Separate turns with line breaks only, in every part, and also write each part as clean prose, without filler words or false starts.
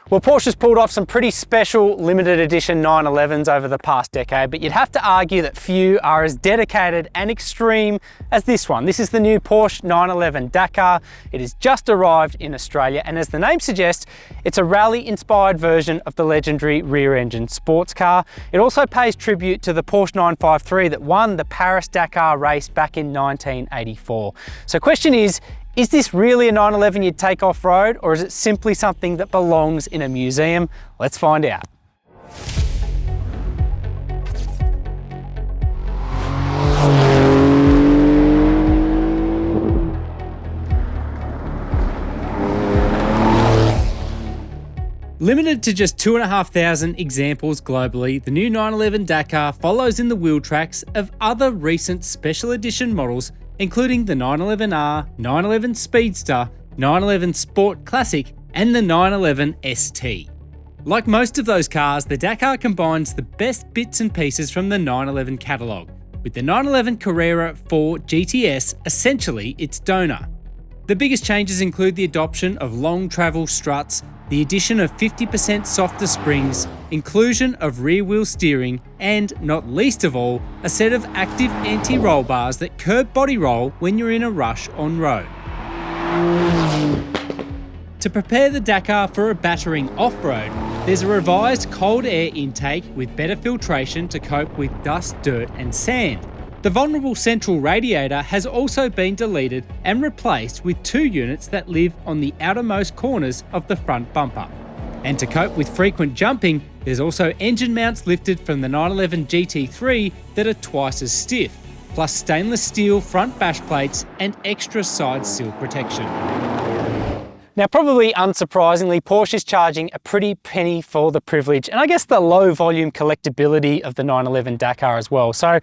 Well, Porsche's pulled off some pretty special limited edition 911s over the past decade, but you'd have to argue that few are as dedicated and extreme as this one. This is the new Porsche 911 Dakar. It has just arrived in Australia, and as the name suggests, it's a rally-inspired version of the legendary rear-engine sports car. It also pays tribute to the Porsche 953 that won the Paris-Dakar race back in 1984. So question is this really a 911 you'd take off-road, or is it simply something that belongs in a museum? Let's find out. Limited to just 2,500 examples globally, the new 911 Dakar follows in the wheel tracks of other recent special edition models, including the 911R, 911 Speedster, 911 Sport Classic, and the 911 ST. Like most of those cars, the Dakar combines the best bits and pieces from the 911 catalogue, with the 911 Carrera 4 GTS essentially its donor. The biggest changes include the adoption of long travel struts, the addition of 50% softer springs, inclusion of rear-wheel steering, and, not least of all, a set of active anti-roll bars that curb body roll when you're in a rush on road. To prepare the Dakar for a battering off-road, there's a revised cold air intake with better filtration to cope with dust, dirt, and sand. The vulnerable central radiator has also been deleted and replaced with two units that live on the outermost corners of the front bumper. And to cope with frequent jumping, there's also engine mounts lifted from the 911 GT3 that are twice as stiff, plus stainless steel front bash plates and extra side sill protection. Now, probably unsurprisingly, Porsche is charging a pretty penny for the privilege, and I guess the low volume collectability of the 911 Dakar as well. So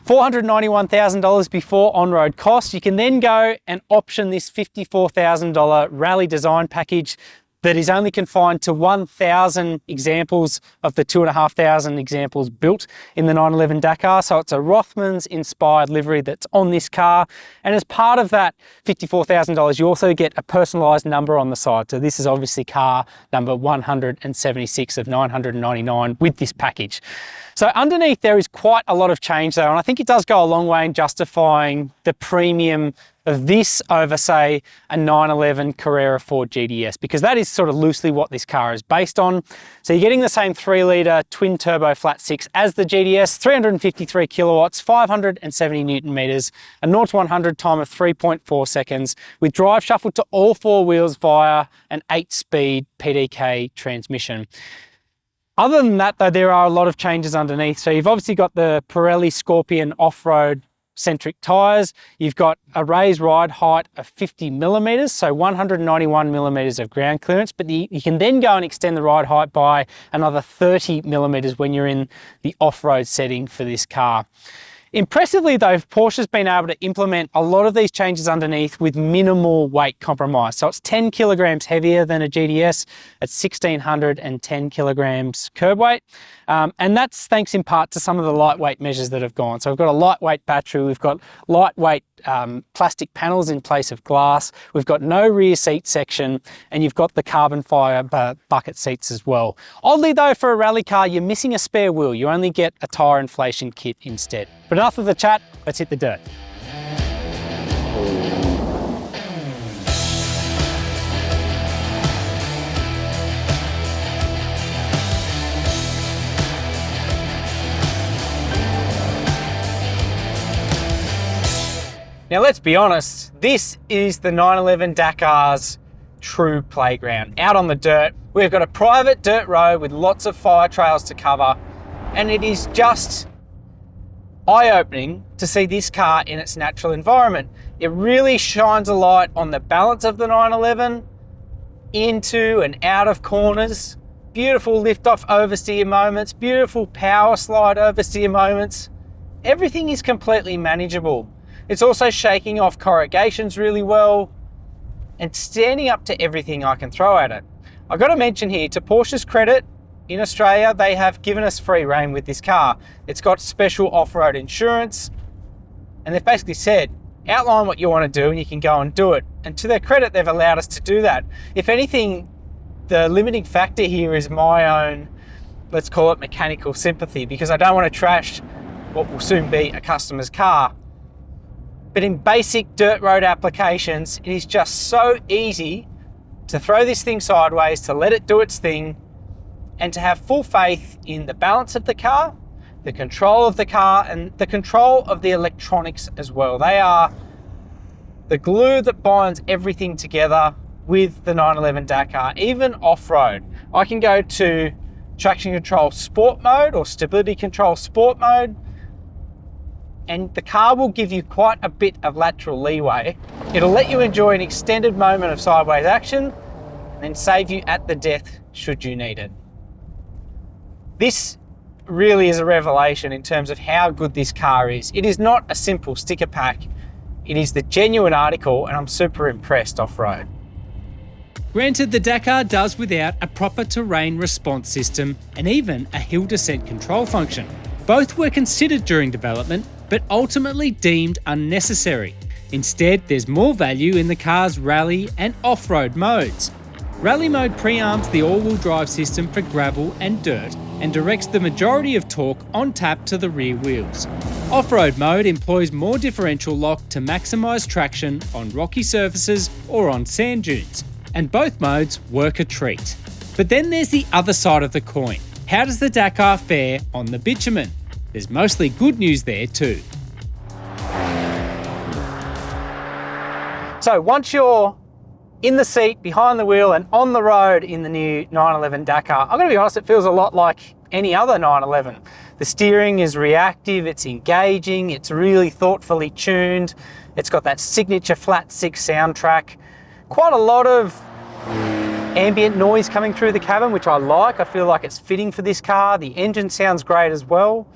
$491,000 before on-road costs. You can then go and option this $54,000 rally design package that is only confined to 1,000 examples of the 2,500 examples built in the 911 Dakar. So it's a Rothmans inspired livery that's on this car. And as part of that $54,000, you also get a personalised number on the side. So this is obviously car number 176 of 999 with this package. So underneath there is quite a lot of change though, and I think it does go a long way in justifying the premium of this over, say, a 911 Carrera 4 GTS, because that is sort of loosely what this car is based on. So you're getting the same 3-litre twin-turbo flat six as the GTS, 353 kilowatts, 570 Newton meters, a 0 to 100 time of 3.4 seconds, with drive shuffled to all four wheels via an 8-speed PDK transmission. Other than that, though, there are a lot of changes underneath. So you've obviously got the Pirelli Scorpion off-road centric tyres. You've got a raised ride height of 50 millimeters, so 191 millimeters of ground clearance, but you can then go and extend the ride height by another 30 millimeters when you're in the off-road setting for this car. Impressively though, Porsche's been able to implement a lot of these changes underneath with minimal weight compromise. So it's 10 kilograms heavier than a GTS at 1,610 kilograms curb weight. And that's thanks in part to some of the lightweight measures that have gone. So we've got a lightweight battery, we've got lightweight plastic panels in place of glass, we've got no rear seat section, and you've got the carbon fibre bucket seats as well. Oddly though, for a rally car, you're missing a spare wheel. You only get a tyre inflation kit instead. But enough of the chat, let's hit the dirt. Now let's be honest, this is the 911 Dakar's true playground. Out on the dirt, we've got a private dirt road with lots of fire trails to cover, and it is just eye-opening to see this car in its natural environment. It really shines a light on the balance of the 911 into and out of corners, beautiful lift-off oversteer moments, beautiful power slide oversteer moments. Everything is completely manageable. It's also shaking off corrugations really well and standing up to everything I can throw at it. I've got to mention here, to Porsche's credit, in Australia, they have given us free rein with this car. It's got special off-road insurance, and they've basically said, outline what you want to do and you can go and do it. And to their credit, they've allowed us to do that. If anything, the limiting factor here is my own, let's call it mechanical sympathy, because I don't want to trash what will soon be a customer's car. But in basic dirt road applications, it is just so easy to throw this thing sideways, to let it do its thing, and to have full faith in the balance of the car, the control of the car, and the control of the electronics as well. They are the glue that binds everything together with the 911 Dakar. Even off-road, I can go to traction control sport mode or stability control sport mode, and the car will give you quite a bit of lateral leeway. It'll let you enjoy an extended moment of sideways action and then save you at the death should you need it. This really is a revelation in terms of how good this car is. It is not a simple sticker pack. It is the genuine article, and I'm super impressed off-road.
Granted, the Dakar does without a proper terrain response system and even a hill descent control function. Both were considered during development, but ultimately deemed unnecessary. Instead, there's more value in the car's rally and off-road modes. Rally mode pre-arms the all-wheel drive system for gravel and dirt and directs the majority of torque on tap to the rear wheels. Off-road mode employs more differential lock to maximise traction on rocky surfaces or on sand dunes, and both modes work a treat. But then there's the other side of the coin. How does the Dakar fare on the bitumen? There's mostly good news there too.
So once you're in the seat, behind the wheel, and on the road in the new 911 Dakar, I'm going to be honest, it feels a lot like any other 911. The steering is reactive, it's engaging, it's really thoughtfully tuned. It's got that signature flat six soundtrack. Quite a lot of ambient noise coming through the cabin, which I like. I feel like it's fitting for this car. The engine sounds great as well.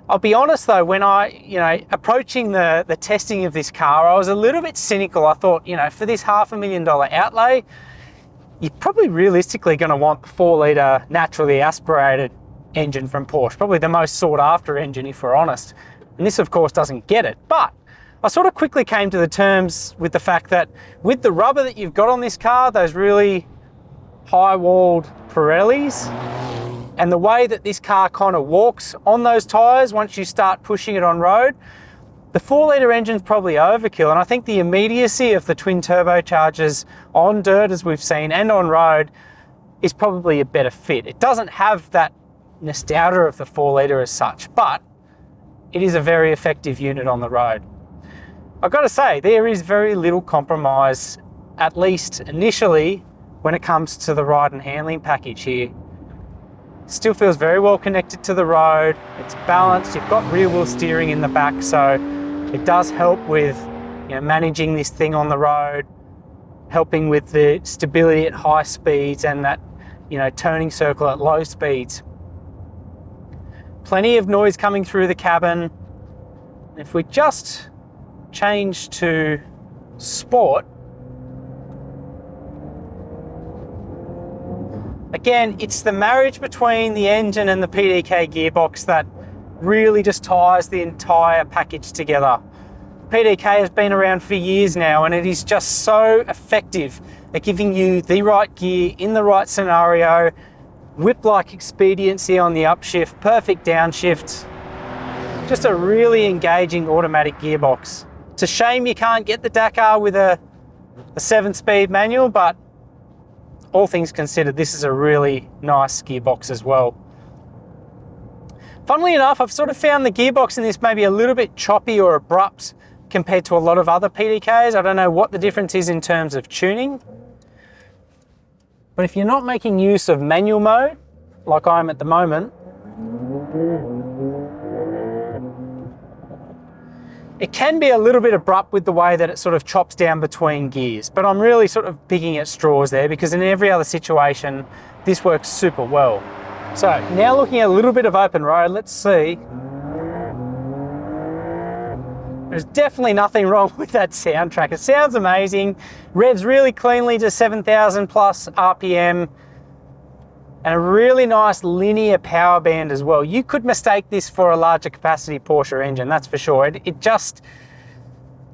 I'll be honest though, when approaching the testing of this car, I was a little bit cynical. I thought, for this $500,000 outlay, you're probably realistically going to want the 4-litre naturally aspirated engine from Porsche, probably the most sought after engine if we're honest. And this of course doesn't get it, but I sort of quickly came to the terms with the fact that with the rubber that you've got on this car, those really high-walled Pirellis, and the way that this car kind of walks on those tyres once you start pushing it on road, the 4-litre engine's probably overkill. And I think the immediacy of the twin turbochargers on dirt, as we've seen, and on road is probably a better fit. It doesn't have that nostalgia of the 4-litre as such, but it is a very effective unit on the road. I've got to say, there is very little compromise, at least initially, when it comes to the ride and handling package here. Still feels very well connected to the road. It's balanced. You've got rear wheel steering in the back, so it does help with managing this thing on the road, helping with the stability at high speeds and that turning circle at low speeds. Plenty of noise coming through the cabin. If we just change to sport, again, it's the marriage between the engine and the PDK gearbox that really just ties the entire package together. PDK has been around for years now, and it is just so effective at giving you the right gear in the right scenario, whip-like expediency on the upshift, perfect downshift. Just a really engaging automatic gearbox. It's a shame you can't get the Dakar with a 7-speed manual, but all things considered, this is a really nice gearbox as well. Funnily enough, I've sort of found the gearbox in this maybe a little bit choppy or abrupt compared to a lot of other PDKs. I don't know what the difference is in terms of tuning. But if you're not making use of manual mode, like I am at the moment, it can be a little bit abrupt with the way that it sort of chops down between gears, but I'm really sort of picking at straws there because in every other situation, this works super well. So now looking at a little bit of open road, let's see. There's definitely nothing wrong with that soundtrack. It sounds amazing, revs really cleanly to 7,000 plus RPM, and a really nice linear power band as well. You could mistake this for a larger capacity Porsche engine, that's for sure. It just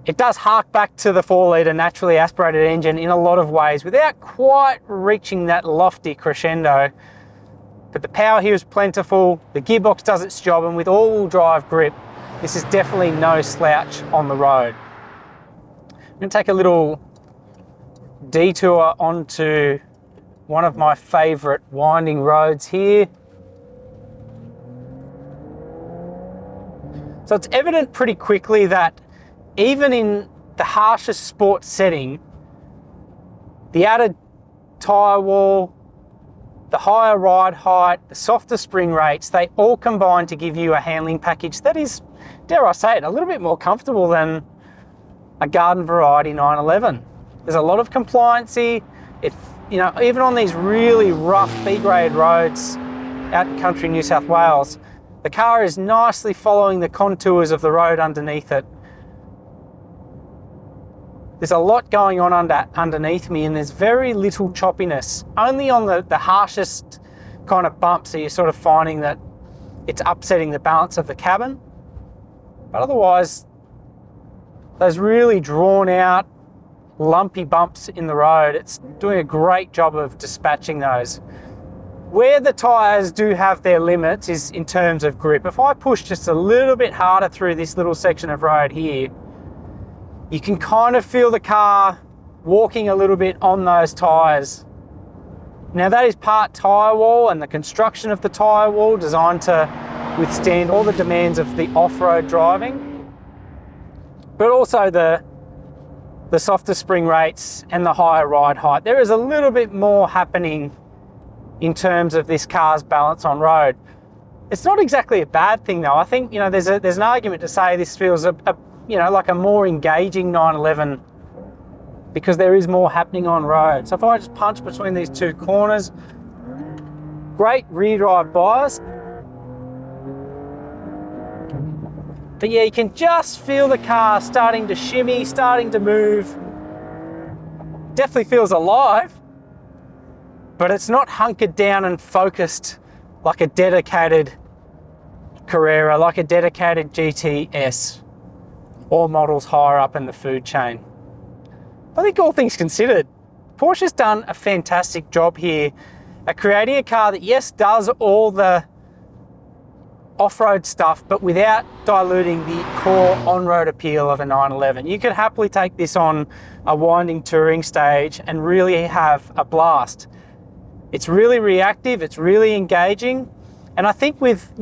It does hark back to the 4-litre naturally aspirated engine in a lot of ways without quite reaching that lofty crescendo. But the power here is plentiful, the gearbox does its job, and with all-wheel drive grip, this is definitely no slouch on the road. I'm going to take a little detour onto one of my favourite winding roads here. So it's evident pretty quickly that even in the harshest sports setting, the added tyre wall, the higher ride height, the softer spring rates, they all combine to give you a handling package that is, dare I say it, a little bit more comfortable than a garden variety 911. There's a lot of compliancy. Even on these really rough B-grade roads out in country New South Wales, the car is nicely following the contours of the road underneath it. There's a lot going on underneath me, and there's very little choppiness. Only on the harshest kind of bumps are you sort of finding that it's upsetting the balance of the cabin. But otherwise, those really drawn out, lumpy bumps in the road, it's doing a great job of dispatching those. Where the tyres do have their limits is in terms of grip. If I push just a little bit harder through this little section of road here, you can kind of feel the car walking a little bit on those tyres. Now that is part tyre wall and the construction of the tyre wall designed to withstand all the demands of the off-road driving, but also the softer spring rates and the higher ride height. There is a little bit more happening in terms of this car's balance on road. It's not exactly a bad thing though. I think, there's an argument to say this feels like a more engaging 911 because there is more happening on road. So if I just punch between these two corners, great rear drive bias. But yeah, you can just feel the car starting to shimmy, starting to move. Definitely feels alive, but it's not hunkered down and focused like a dedicated Carrera, like a dedicated GTS, or models higher up in the food chain. I think all things considered, Porsche's done a fantastic job here at creating a car that, yes, does all the off-road stuff, but without diluting the core on-road appeal of a 911. You could happily take this on a winding touring stage and really have a blast. It's really reactive, it's really engaging, and I think with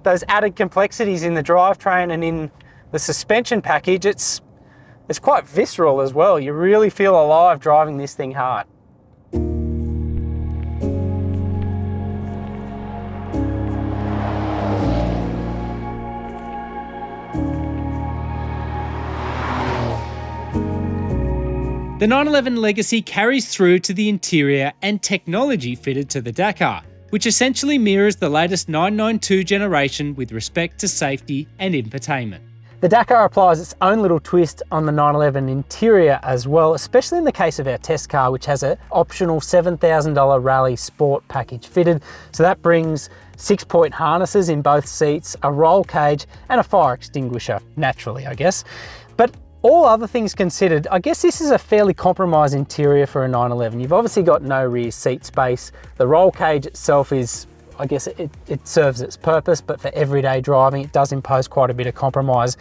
those added complexities in the drivetrain and in the suspension package, it's quite visceral as well. You really feel alive driving this thing hard.
The 911 legacy carries through to the interior and technology fitted to the Dakar, which essentially mirrors the latest 992 generation with respect to safety and infotainment.
The Dakar applies its own little twist on the 911 interior as well, especially in the case of our test car, which has an optional $7,000 Rally Sport package fitted. So that brings 6-point harnesses in both seats, a roll cage and a fire extinguisher, naturally I guess. But all other things considered, I guess this is a fairly compromised interior for a 911. You've obviously got no rear seat space. The roll cage itself is, I guess it serves its purpose, but for everyday driving, it does impose quite a bit of compromise.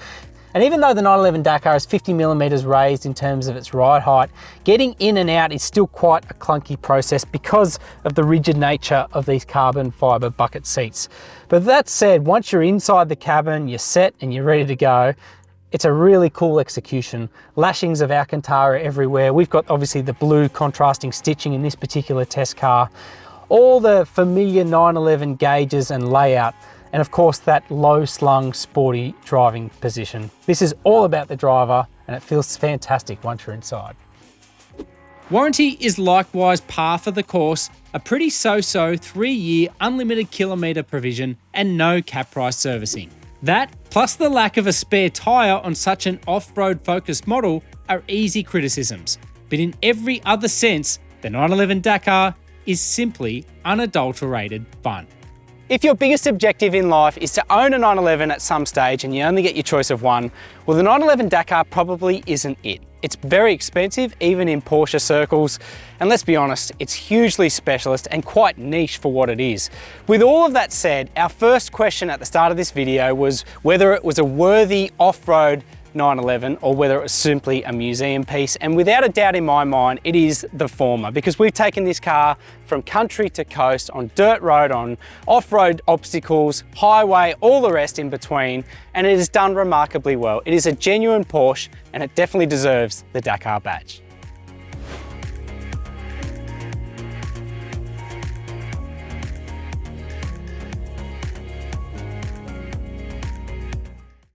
And even though the 911 Dakar is 50 millimeters raised in terms of its ride height, getting in and out is still quite a clunky process because of the rigid nature of these carbon fiber bucket seats. But that said, once you're inside the cabin, you're set and you're ready to go, it's a really cool execution. Lashings of Alcantara everywhere. We've got obviously the blue contrasting stitching in this particular test car. All the familiar 911 gauges and layout. And of course that low slung sporty driving position. This is all about the driver and it feels fantastic once you're inside.
Warranty is likewise par for the course, a pretty so-so 3-year unlimited kilometre provision and no cap price servicing. That, plus the lack of a spare tyre on such an off-road focused model, are easy criticisms. But in every other sense, the 911 Dakar is simply unadulterated fun.
If your biggest objective in life is to own a 911 at some stage and you only get your choice of one, well, the 911 Dakar probably isn't it. It's very expensive, even in Porsche circles, and let's be honest, it's hugely specialist and quite niche for what it is. With all of that said, our first question at the start of this video was whether it was a worthy off-road 911 or whether it was simply a museum piece, and without a doubt in my mind it is the former, because we've taken this car from country to coast, on dirt road, on off-road obstacles, highway, all the rest in between, and it has done remarkably well. It is a genuine Porsche and it definitely deserves the Dakar badge.